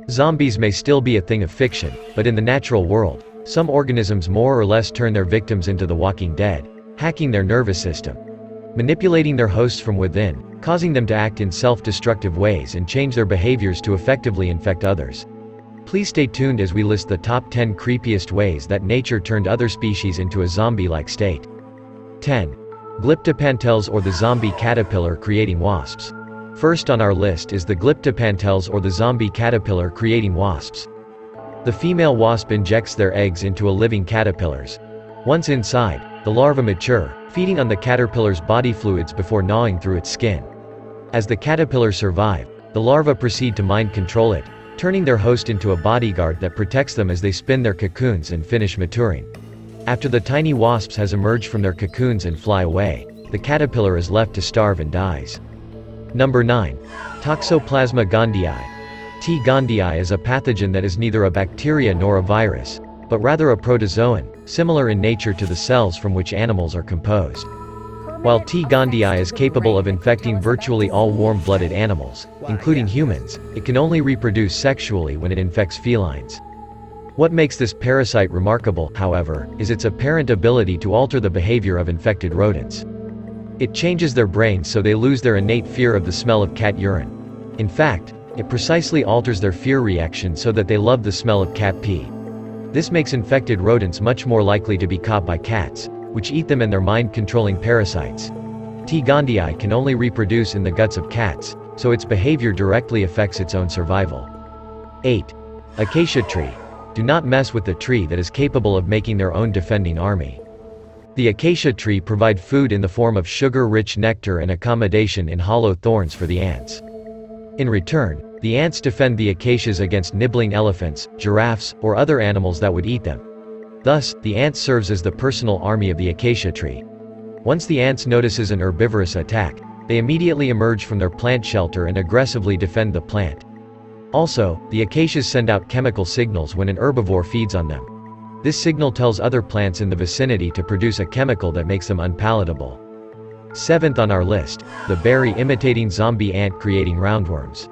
Zombies may still be a thing of fiction, but in the natural world, some organisms more or less turn their victims into the walking dead, hacking their nervous system, manipulating their hosts from within, causing them to act in self-destructive ways and change their behaviors to effectively infect others. Please stay tuned as we list the top 10 creepiest ways that nature turned other species into a zombie-like state. 10. Glyptopantels or the zombie caterpillar creating wasps. First on our list is the glyptopantels or the zombie caterpillar creating wasps. The female wasp injects their eggs into a living caterpillars. Once inside, the larvae mature, feeding on the caterpillar's body fluids before gnawing through its skin. As the caterpillar survive, the larvae proceed to mind control it, turning their host into a bodyguard that protects them as they spin their cocoons and finish maturing. After the tiny wasps has emerged from their cocoons and fly away, the caterpillar is left to starve and dies. Number 9. Toxoplasma gondii. T. gondii is a pathogen that is neither a bacteria nor a virus, but rather a protozoan, similar in nature to the cells from which animals are composed. While T. gondii is capable of infecting virtually all warm-blooded animals, including humans, it can only reproduce sexually when it infects felines. What makes this parasite remarkable, however, is its apparent ability to alter the behavior of infected rodents. It changes their brains so they lose their innate fear of the smell of cat urine. In fact, it precisely alters their fear reaction so that they love the smell of cat pee. This makes infected rodents much more likely to be caught by cats, which eat them and their mind-controlling parasites. T. gondii can only reproduce in the guts of cats, so its behavior directly affects its own survival. 8. Acacia tree. Do not mess with the tree that is capable of making their own defending army. The acacia tree provide food in the form of sugar-rich nectar and accommodation in hollow thorns for the ants. In return, the ants defend the acacias against nibbling elephants, giraffes, or other animals that would eat them. Thus, the ant serves as the personal army of the acacia tree. Once the ants notices an herbivorous attack, they immediately emerge from their plant shelter and aggressively defend the plant. Also, the acacias send out chemical signals when an herbivore feeds on them. This signal tells other plants in the vicinity to produce a chemical that makes them unpalatable. 7th on our list, the Berry-Imitating-Zombie-Ant-Creating roundworms.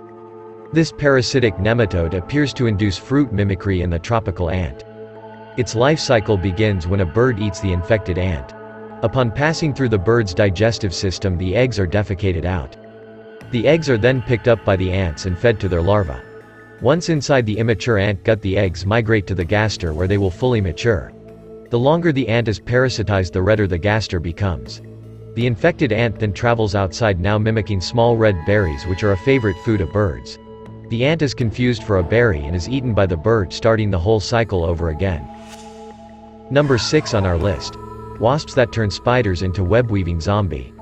This parasitic nematode appears to induce fruit mimicry in the tropical ant. Its life cycle begins when a bird eats the infected ant. Upon passing through the bird's digestive system, the eggs are defecated out. The eggs are then picked up by the ants and fed to their larvae. Once inside the immature ant gut, the eggs migrate to the gaster where they will fully mature. The longer the ant is parasitized, the redder the gaster becomes. The infected ant then travels outside, now mimicking small red berries, which are a favorite food of birds. The ant is confused for a berry and is eaten by the bird, starting the whole cycle over again. Number 6 on our list. Wasps that turn spiders into web-weaving zombie.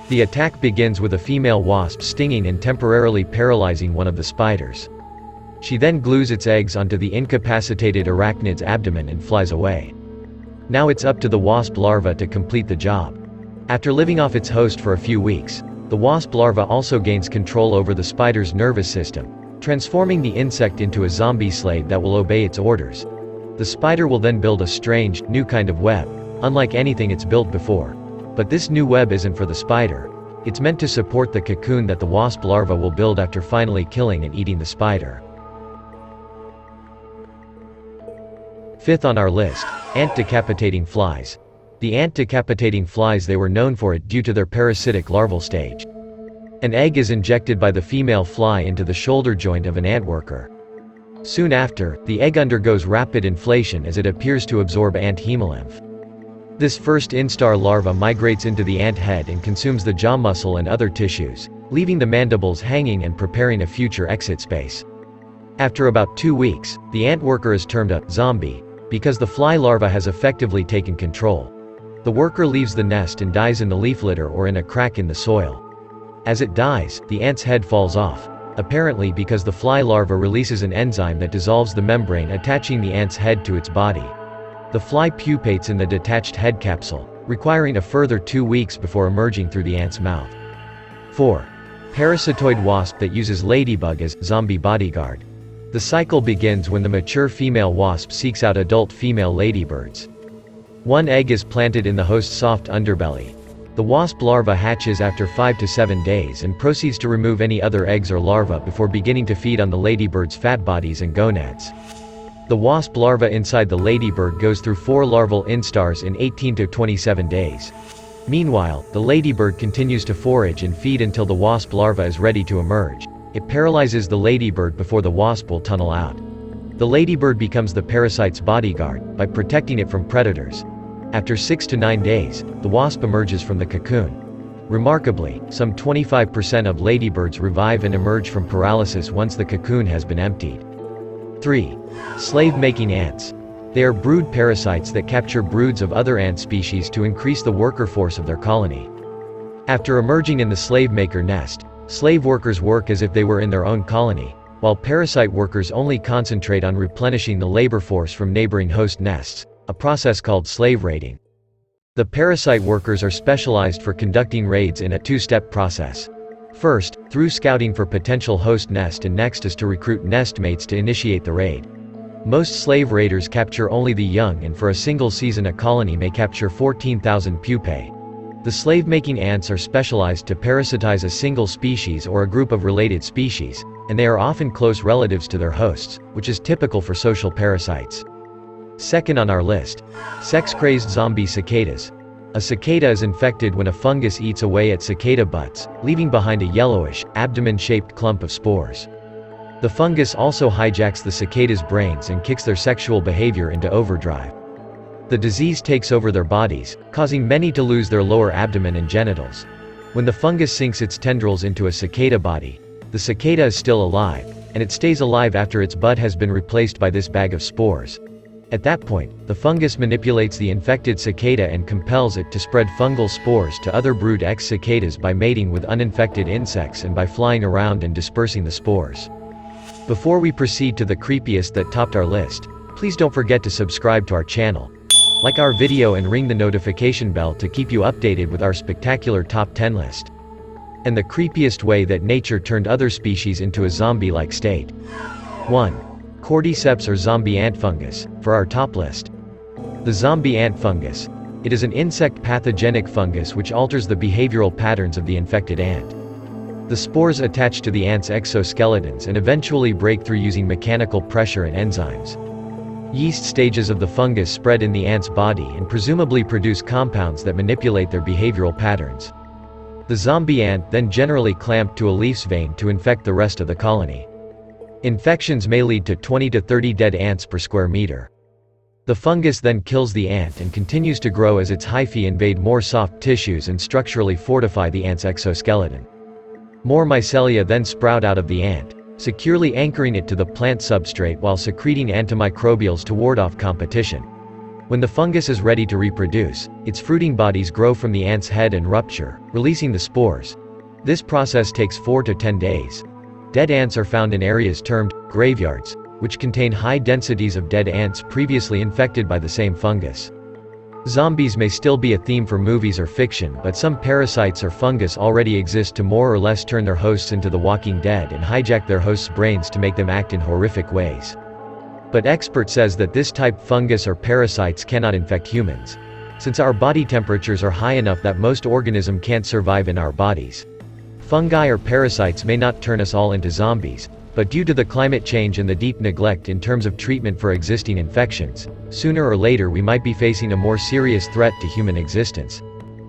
The attack begins with a female wasp stinging and temporarily paralyzing one of the spiders. She then glues its eggs onto the incapacitated arachnid's abdomen and flies away. Now it's up to the wasp larva to complete the job. After living off its host for a few weeks, the wasp larva also gains control over the spider's nervous system, transforming the insect into a zombie slave that will obey its orders. The spider will then build a strange, new kind of web, unlike anything it's built before. But this new web isn't for the spider. It's meant to support the cocoon that the wasp larva will build after finally killing and eating the spider. 5th on our list, ant-decapitating flies. The ant-decapitating flies, they were known for it due to their parasitic larval stage. An egg is injected by the female fly into the shoulder joint of an ant worker. Soon after, the egg undergoes rapid inflation as it appears to absorb ant hemolymph. This first instar larva migrates into the ant head and consumes the jaw muscle and other tissues, leaving the mandibles hanging and preparing a future exit space. After about 2 weeks, the ant worker is termed a zombie, because the fly larva has effectively taken control. The worker leaves the nest and dies in the leaf litter or in a crack in the soil. As it dies, the ant's head falls off, apparently because the fly larva releases an enzyme that dissolves the membrane attaching the ant's head to its body. The fly pupates in the detached head capsule, requiring a further 2 weeks before emerging through the ant's mouth. 4. Parasitoid wasp that uses ladybug as zombie bodyguard. The cycle begins when the mature female wasp seeks out adult female ladybirds. One egg is planted in the host's soft underbelly. The wasp larva hatches after 5 to 7 days and proceeds to remove any other eggs or larvae before beginning to feed on the ladybird's fat bodies and gonads. The wasp larva inside the ladybird goes through 4 larval instars in 18 to 27 days. Meanwhile, the ladybird continues to forage and feed until the wasp larva is ready to emerge. It paralyzes the ladybird before the wasp will tunnel out. The ladybird becomes the parasite's bodyguard, by protecting it from predators. After 6 to 9 days, the wasp emerges from the cocoon. Remarkably, some 25% of ladybirds revive and emerge from paralysis once the cocoon has been emptied. 3. Slave-making ants. They are brood parasites that capture broods of other ant species to increase the worker force of their colony. After emerging in the slave-maker nest, slave workers work as if they were in their own colony, while parasite workers only concentrate on replenishing the labor force from neighboring host nests, a process called slave raiding. The parasite workers are specialized for conducting raids in a 2-step process. First, through scouting for potential host nest, and next is to recruit nest mates to initiate the raid. Most slave raiders capture only the young, and for a single season a colony may capture 14,000 pupae. The slave-making ants are specialized to parasitize a single species or a group of related species, and they are often close relatives to their hosts, which is typical for social parasites. Second on our list, sex-crazed zombie cicadas. A cicada is infected when a fungus eats away at cicada butts, leaving behind a yellowish, abdomen-shaped clump of spores. The fungus also hijacks the cicada's brains and kicks their sexual behavior into overdrive. The disease takes over their bodies, causing many to lose their lower abdomen and genitals. When the fungus sinks its tendrils into a cicada body, the cicada is still alive, and it stays alive after its butt has been replaced by this bag of spores. At that point, the fungus manipulates the infected cicada and compels it to spread fungal spores to other brood cicadas by mating with uninfected insects and by flying around and dispersing the spores. Before we proceed to the creepiest that topped our list, please don't forget to subscribe to our channel, like our video and ring the notification bell to keep you updated with our spectacular top 10 list. And the creepiest way that nature turned other species into a zombie-like state. 1. Cordyceps or zombie ant fungus, for our top list. The zombie ant fungus. It is an insect pathogenic fungus which alters the behavioral patterns of the infected ant. The spores attach to the ant's exoskeletons and eventually break through using mechanical pressure and enzymes. Yeast stages of the fungus spread in the ant's body and presumably produce compounds that manipulate their behavioral patterns. The zombie ant then generally clamped to a leaf's vein to infect the rest of the colony. Infections may lead to 20 to 30 dead ants per square meter. The fungus then kills the ant and continues to grow as its hyphae invade more soft tissues and structurally fortify the ant's exoskeleton. More mycelia then sprout out of the ant, securely anchoring it to the plant substrate while secreting antimicrobials to ward off competition. When the fungus is ready to reproduce, its fruiting bodies grow from the ant's head and rupture, releasing the spores. This process takes 4 to 10 days. Dead ants are found in areas termed graveyards, which contain high densities of dead ants previously infected by the same fungus. Zombies may still be a theme for movies or fiction, but some parasites or fungus already exist to more or less turn their hosts into the walking dead and hijack their hosts' brains to make them act in horrific ways. But expert says that this type fungus or parasites cannot infect humans, since our body temperatures are high enough that most organisms can't survive in our bodies. Fungi or parasites may not turn us all into zombies, but due to the climate change and the deep neglect in terms of treatment for existing infections, sooner or later we might be facing a more serious threat to human existence.